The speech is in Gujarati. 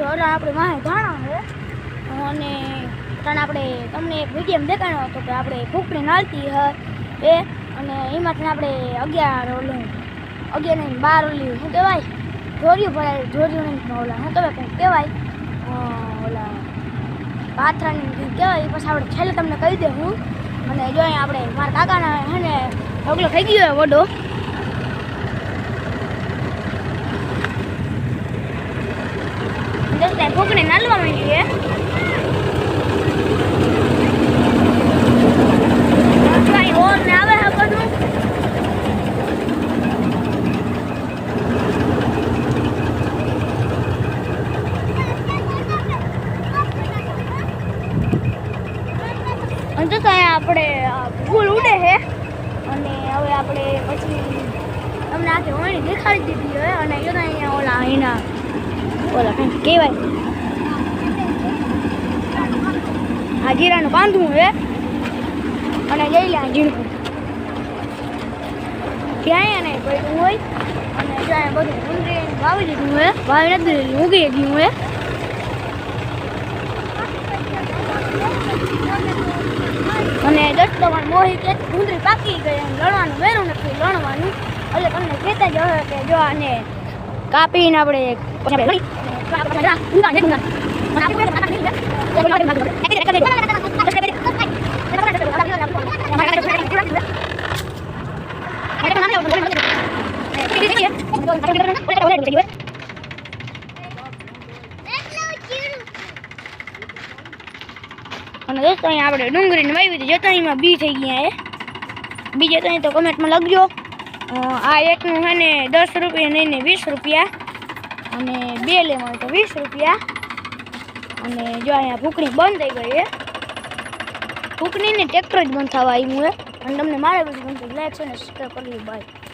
છો એટલે આપણે વાહે ધાણા છે અને તને આપણે તમને એક વિડીયો દેખાડ્યો હતો કે આપણે ફૂકડી નાળતી એ અને એમાંથી આપણે 11 ને 12 ઓલી શું કહેવાય જોરિયું ભરાય જોરિયું નહીં ઓલા શું કહેવાય કંઈક કહેવાય ઓલા પાથરાની કહેવાય એ પછી આપણે છેલ્લે તમને કહી દે હું અને જો અહીંયા આપણે મારા કાકાના હે ને ઢગલો થઈ ગયો વડો દોસ્તા ફૂકડી નાલવા માંડી છે તો આપણે ફૂલ ઉડે છે અને હવે આપણે પછી તમને આખી વણી દેખાડી દીધી હોય અને જો અહીંયા ઓલા એના ઓલા કંઈક કહેવાય આ જીરાનું બાંધવું છે અને જઈ લે ઝીણકું ક્યાંય નહીં પડ્યું હોય અને ત્યાં બધું ઊંઘી વાવી દીધું હોય વાવી નથી દીધું ઊંઘી ગયું હોય અને દોસ્તો પણ મોહી કે ઊંધરી પાકી ગઈ અને લણવાનું મેરું નથી લણવાનું એટલે તમને કહેતા જ હોય કે જો આને કાપીને આપણે અને દોસ્તો અહીંયા આપણે ડુંગળીને વાવી હતી જતા એમાં બી થઈ ગયા એ બીજે તો અહીં તો કમેન્ટમાં લખજો આ એકનું છે ને 10 રૂપિયા નહીં ને 20 રૂપિયા અને 2 લેવા તો 20 રૂપિયા અને જો અહીંયા ફૂકણી બંધ થઈ ગઈ છે ફૂકણીને ટ્રેક્ટર જ બંધ થવા આવ્યું છે અને તમને મારા વિડીયો ગમતું લાઈક છે ને સબસ્ક્રાઈબ કરી બાય